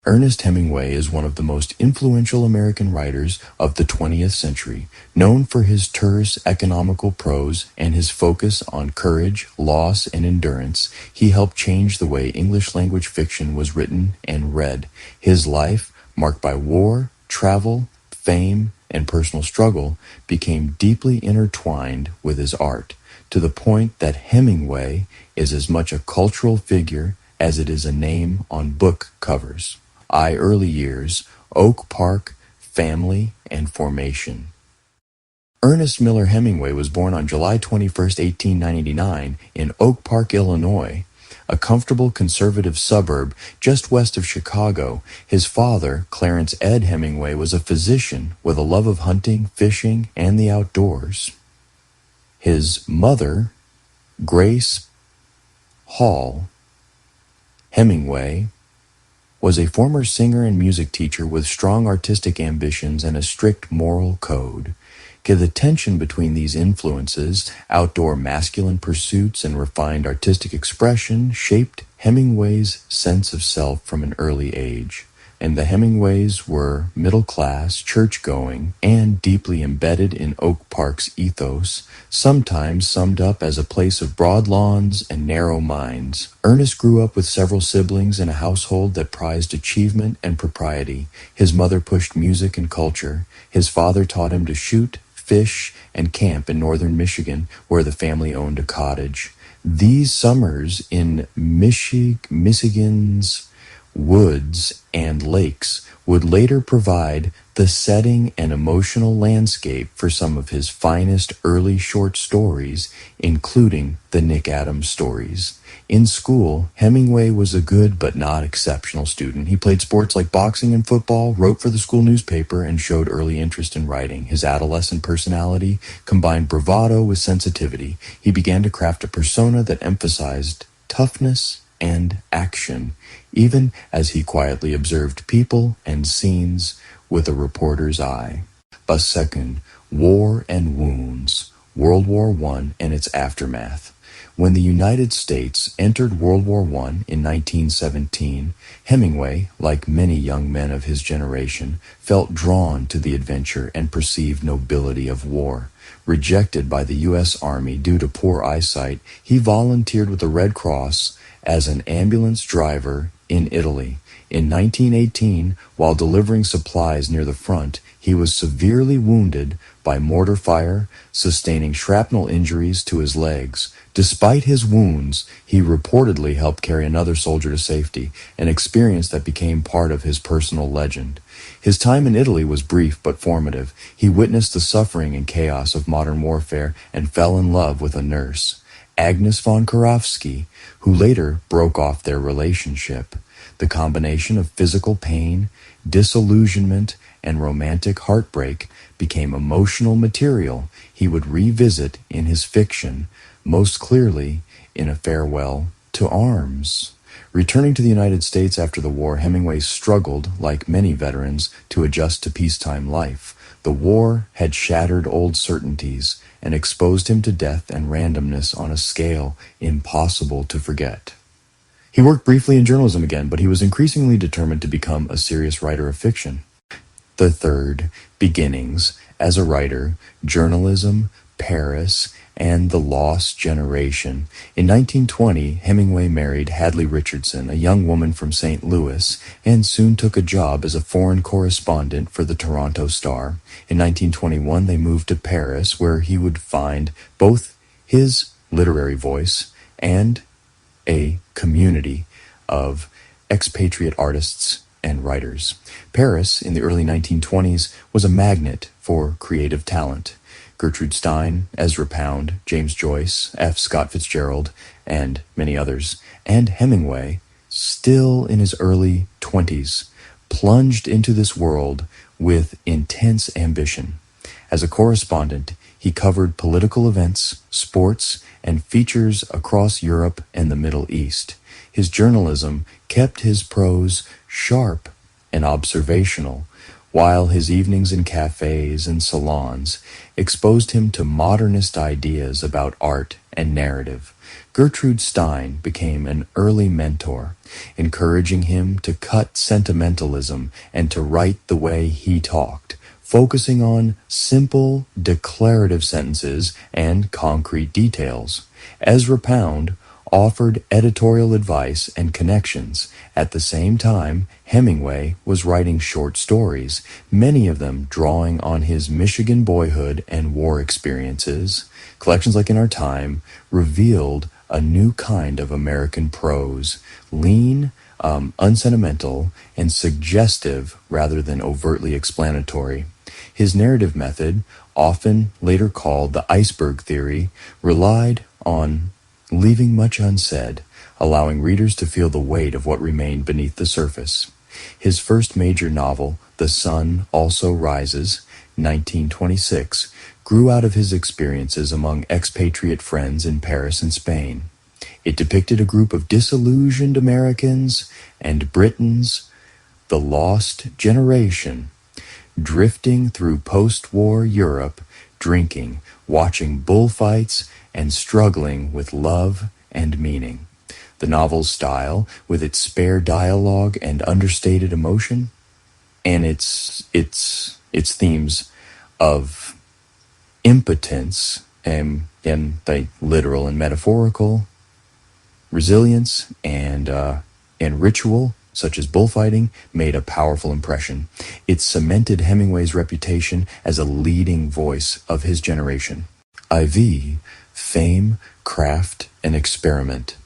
Ernest Hemingway is one of the most influential American writers of the 20th century, known for his terse, economical prose and his focus on courage, loss, and endurance. He helped change the way English-language fiction was written and read. His life, marked by war, travel, fame, and personal struggle, became deeply intertwined with his art, to the point that Hemingway is as much a cultural figure as it is a name on book covers. Early years, Oak Park, family, and formation. Ernest Miller Hemingway was born on July 21, 1899, in Oak Park, Illinois, a comfortable conservative suburb just west of Chicago. His father, Clarence Ed Hemingway, was a physician with a love of hunting, fishing, and the outdoors. His mother, Grace Hall Hemingway, was a former singer and music teacher with strong artistic ambitions and a strict moral code. The tension between these influences, outdoor masculine pursuits and refined artistic expression, shaped Hemingway's sense of self from an early age. And the Hemingways were middle-class, church-going, and deeply embedded in Oak Park's ethos, sometimes summed up as a place of broad lawns and narrow minds. Ernest grew up with several siblings in a household that prized achievement and propriety. His mother pushed music and culture. His father taught him to shoot, fish, and camp in northern Michigan, where the family owned a cottage. These summers in Michigan's woods and lakes would later provide the setting and emotional landscape for some of his finest early short stories, including the Nick Adams stories. In school, Hemingway was a good but not exceptional student. He played sports like boxing and football, wrote for the school newspaper, and showed early interest in writing. His adolescent personality combined bravado with sensitivity. He began to craft a persona that emphasized toughness and action, even as he quietly observed people and scenes with a reporter's eye. But second, War and Wounds, World War I and its aftermath. When the United States entered World War I in 1917, Hemingway, like many young men of his generation, felt drawn to the adventure and perceived nobility of war. Rejected by the U.S. Army due to poor eyesight, he volunteered with the Red Cross as an ambulance driver in Italy. In 1918, while delivering supplies near the front, he was severely wounded by mortar fire, sustaining shrapnel injuries to his legs. Despite his wounds, he reportedly helped carry another soldier to safety, an experience that became part of his personal legend. His time in Italy was brief but formative. He witnessed the suffering and chaos of modern warfare and fell in love with a nurse, Agnes von Karofsky, who later broke off their relationship. The combination of physical pain, disillusionment, and romantic heartbreak became emotional material he would revisit in his fiction, most clearly in A Farewell to Arms. Returning to the United States after the war, Hemingway struggled, like many veterans, to adjust to peacetime life. The war had shattered old certainties and exposed him to death and randomness on a scale impossible to forget. He worked briefly in journalism again, but he was increasingly determined to become a serious writer of fiction. The third, beginnings as a writer, journalism, Paris, and the Lost Generation. In 1920, Hemingway married Hadley Richardson, a young woman from St. Louis, and soon took a job as a foreign correspondent for the Toronto Star. In 1921, they moved to Paris, where he would find both his literary voice and a community of expatriate artists and writers. Paris, in the early 1920s, was a magnet for creative talent. Gertrude Stein, Ezra Pound, James Joyce, F. Scott Fitzgerald, and many others. And Hemingway, still in his early 20s, plunged into this world with intense ambition. As a correspondent, he covered political events, sports, and features across Europe and the Middle East. His journalism kept his prose sharp and observational, while his evenings in cafes and salons exposed him to modernist ideas about art and narrative. Gertrude Stein became an early mentor, encouraging him to cut sentimentalism and to write the way he talked, focusing on simple, declarative sentences and concrete details. Ezra Pound offered editorial advice and connections. At the same time, Hemingway was writing short stories, many of them drawing on his Michigan boyhood and war experiences. Collections like In Our Time revealed a new kind of American prose, lean, unsentimental, and suggestive rather than overtly explanatory. His narrative method, often later called the iceberg theory, relied on leaving much unsaid, allowing readers to feel the weight of what remained beneath the surface. His first major novel, The Sun Also Rises, 1926, grew out of his experiences among expatriate friends in Paris and Spain. It depicted a group of disillusioned Americans and Britons, the lost generation, drifting through post-war Europe, drinking, watching bullfights, and struggling with love and meaning. The novel's style, with its spare dialogue and understated emotion, and its themes of impotence and the literal and metaphorical, resilience and ritual, such as bullfighting, made a powerful impression. It cemented Hemingway's reputation as a leading voice of his generation. IV, Fame, Craft, and Experiment.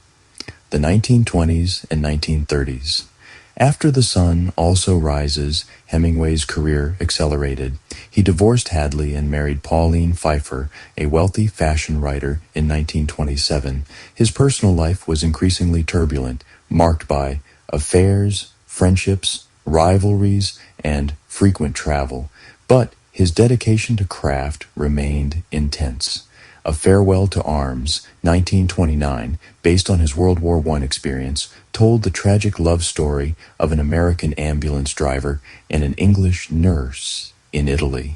The 1920s and 1930s. After The Sun Also Rises, Hemingway's career accelerated. He divorced Hadley and married Pauline Pfeiffer, a wealthy fashion writer, in 1927. His personal life was increasingly turbulent, marked by affairs, friendships, rivalries, and frequent travel. But his dedication to craft remained intense. A Farewell to Arms, 1929, based on his World War I experience, told the tragic love story of an American ambulance driver and an English nurse in Italy.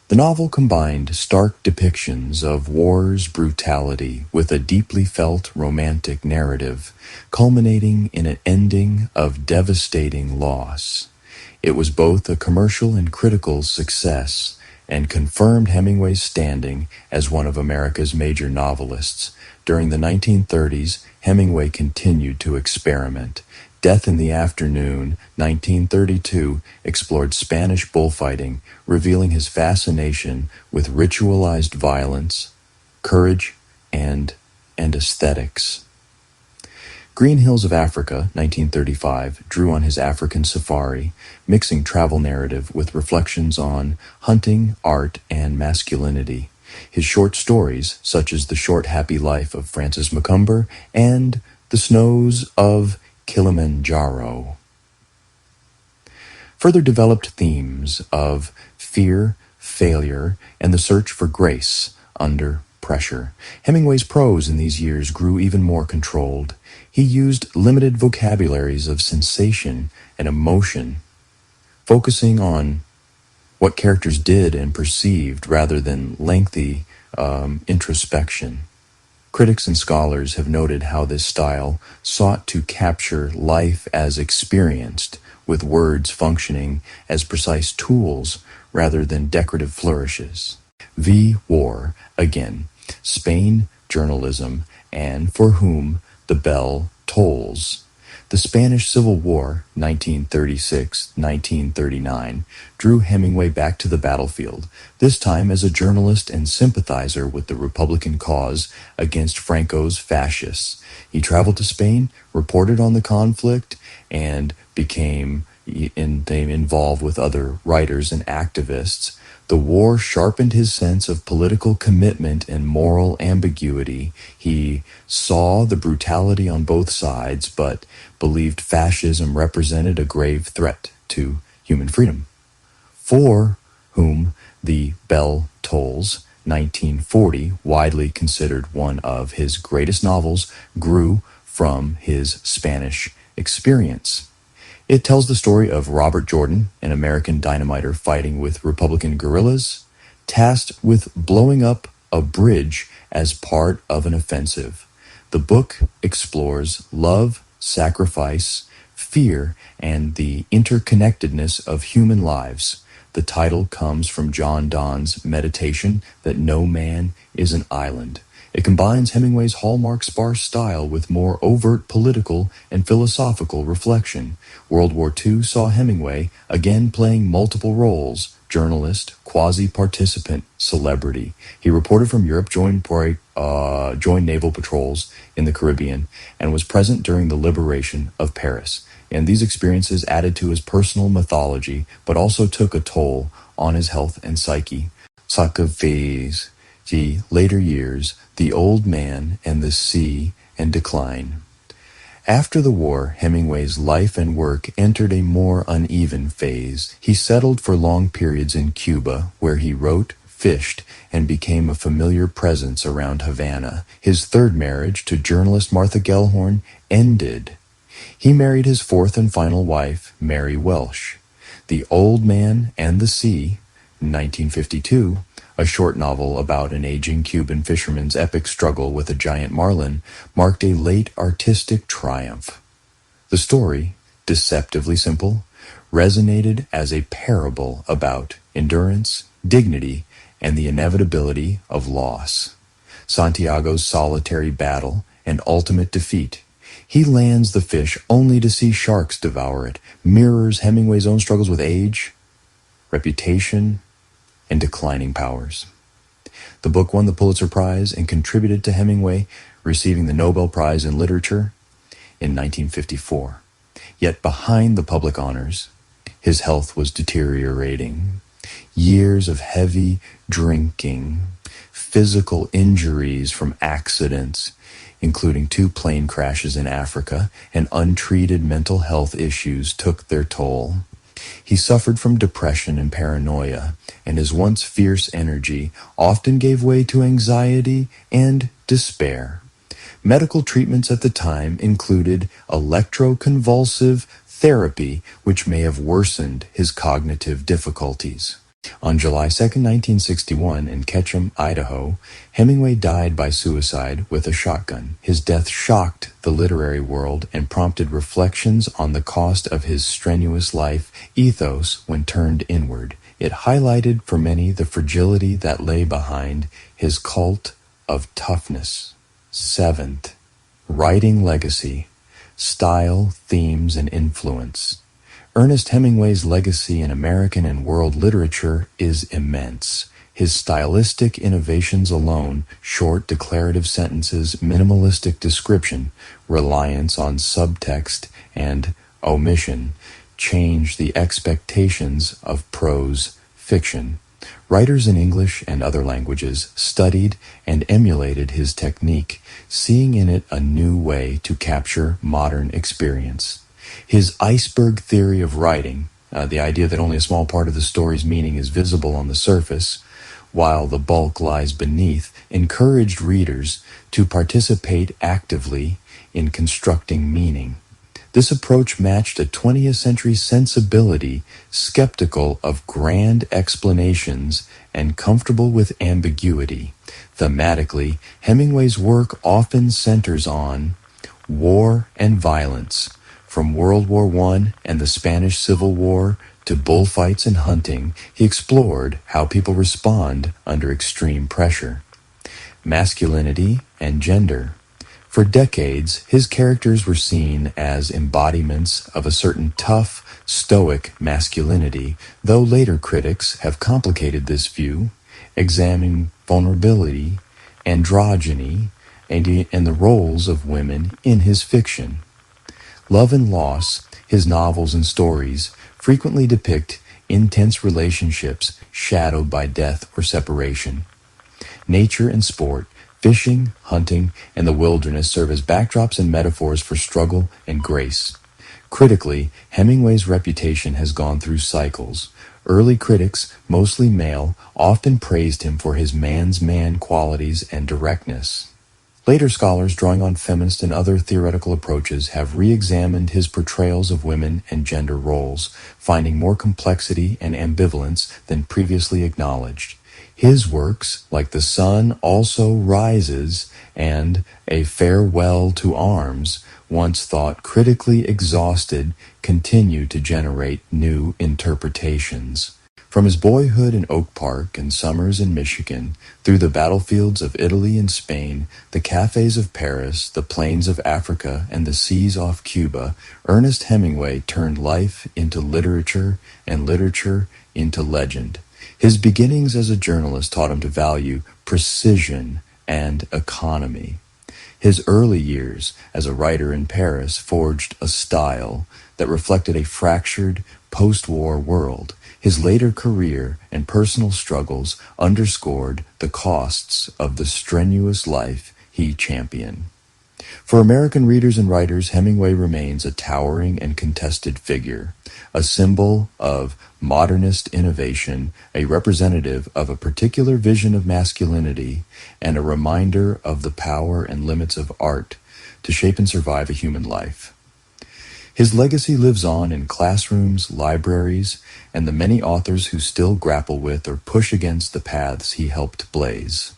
The novel combined stark depictions of war's brutality with a deeply felt romantic narrative, culminating in an ending of devastating loss. It was both a commercial and critical success, and confirmed Hemingway's standing as one of America's major novelists. During the 1930s, Hemingway continued to experiment. Death in the Afternoon, 1932, explored Spanish bullfighting, revealing his fascination with ritualized violence, courage, and aesthetics. Green Hills of Africa, 1935, drew on his African safari, mixing travel narrative with reflections on hunting, art, and masculinity. His short stories, such as The Short Happy Life of Francis Macumber and The Snows of Kilimanjaro, further developed themes of fear, failure, and the search for grace under pressure. Hemingway's prose in these years grew even more controlled. He used limited vocabularies of sensation and emotion, focusing on what characters did and perceived rather than lengthy introspection. Critics and scholars have noted how this style sought to capture life as experienced, with words functioning as precise tools rather than decorative flourishes. V. War, again, Spain, journalism, and For Whom the Bell Tolls. The Spanish Civil War, 1936-1939, drew Hemingway back to the battlefield, this time as a journalist and sympathizer with the Republican cause against Franco's fascists. He traveled to Spain, reported on the conflict, and became involved with other writers and activists. The war sharpened his sense of political commitment and moral ambiguity. He saw the brutality on both sides, but believed fascism represented a grave threat to human freedom. For Whom the Bell Tolls, 1940, widely considered one of his greatest novels, grew from his Spanish experience. It tells the story of Robert Jordan, an American dynamiter fighting with Republican guerrillas, tasked with blowing up a bridge as part of an offensive. The book explores love, sacrifice, fear, and the interconnectedness of human lives. The title comes from John Donne's meditation that no man is an island. It combines Hemingway's hallmark sparse style with more overt political and philosophical reflection. World War II saw Hemingway again playing multiple roles: journalist, quasi-participant, celebrity. He reported from Europe, joined naval patrols in the Caribbean, and was present during the liberation of Paris. And these experiences added to his personal mythology, but also took a toll on his health and psyche. Sacrifice, later years, The Old Man and the Sea and Decline. After the war, Hemingway's life and work entered a more uneven phase. He settled for long periods in Cuba, where he wrote, fished, and became a familiar presence around Havana. His third marriage to journalist Martha Gellhorn ended. He married his fourth and final wife, Mary Welsh. The Old Man and the Sea, 1952, a short novel about an aging Cuban fisherman's epic struggle with a giant marlin, marked a late artistic triumph. The story, deceptively simple, resonated as a parable about endurance, dignity, and the inevitability of loss. Santiago's solitary battle and ultimate defeat. He lands the fish only to see sharks devour it, mirrors Hemingway's own struggles with age, reputation, and declining powers. The book won the Pulitzer Prize and contributed to Hemingway receiving the Nobel Prize in Literature in 1954. Yet behind the public honors, his health was deteriorating. Years of heavy drinking, physical injuries from accidents, including 2 plane crashes in Africa, and untreated mental health issues took their toll. He suffered from depression and paranoia, and his once fierce energy often gave way to anxiety and despair. Medical treatments at the time included electroconvulsive therapy, which may have worsened his cognitive difficulties. On July 2, 1961, in Ketchum, Idaho, Hemingway died by suicide with a shotgun. His death shocked the literary world and prompted reflections on the cost of his strenuous life ethos when turned inward. It highlighted for many the fragility that lay behind his cult of toughness. 7th, writing legacy, style, themes, and influence. Ernest Hemingway's legacy in American and world literature is immense. His stylistic innovations alone, short declarative sentences, minimalistic description, reliance on subtext, and omission, change the expectations of prose fiction. Writers in English and other languages studied and emulated his technique, seeing in it a new way to capture modern experience. His iceberg theory of writing, the idea that only a small part of the story's meaning is visible on the surface, while the bulk lies beneath, encouraged readers to participate actively in constructing meaning. This approach matched a 20th century sensibility, skeptical of grand explanations and comfortable with ambiguity. Thematically, Hemingway's work often centers on war and violence. From World War I and the Spanish Civil War to bullfights and hunting, he explored how people respond under extreme pressure. Masculinity and gender. For decades, his characters were seen as embodiments of a certain tough, stoic masculinity, though later critics have complicated this view, examining vulnerability, androgyny, and the roles of women in his fiction. Love and loss, his novels and stories frequently depict intense relationships shadowed by death or separation. Nature and sport, fishing, hunting, and the wilderness serve as backdrops and metaphors for struggle and grace. Critically, Hemingway's reputation has gone through cycles. Early critics, mostly male, often praised him for his man's man qualities and directness. Later scholars, drawing on feminist and other theoretical approaches, have re-examined his portrayals of women and gender roles, finding more complexity and ambivalence than previously acknowledged. His works, like The Sun Also Rises and A Farewell to Arms, once thought critically exhausted, continue to generate new interpretations. From his boyhood in Oak Park and summers in Michigan, through the battlefields of Italy and Spain, the cafes of Paris, the plains of Africa, and the seas off Cuba, Ernest Hemingway turned life into literature and literature into legend. His beginnings as a journalist taught him to value precision and economy. His early years as a writer in Paris forged a style that reflected a fractured post-war world. His later career and personal struggles underscored the costs of the strenuous life he championed. For American readers and writers, Hemingway remains a towering and contested figure, a symbol of modernist innovation, a representative of a particular vision of masculinity, and a reminder of the power and limits of art to shape and survive a human life. His legacy lives on in classrooms, libraries, and the many authors who still grapple with or push against the paths he helped blaze.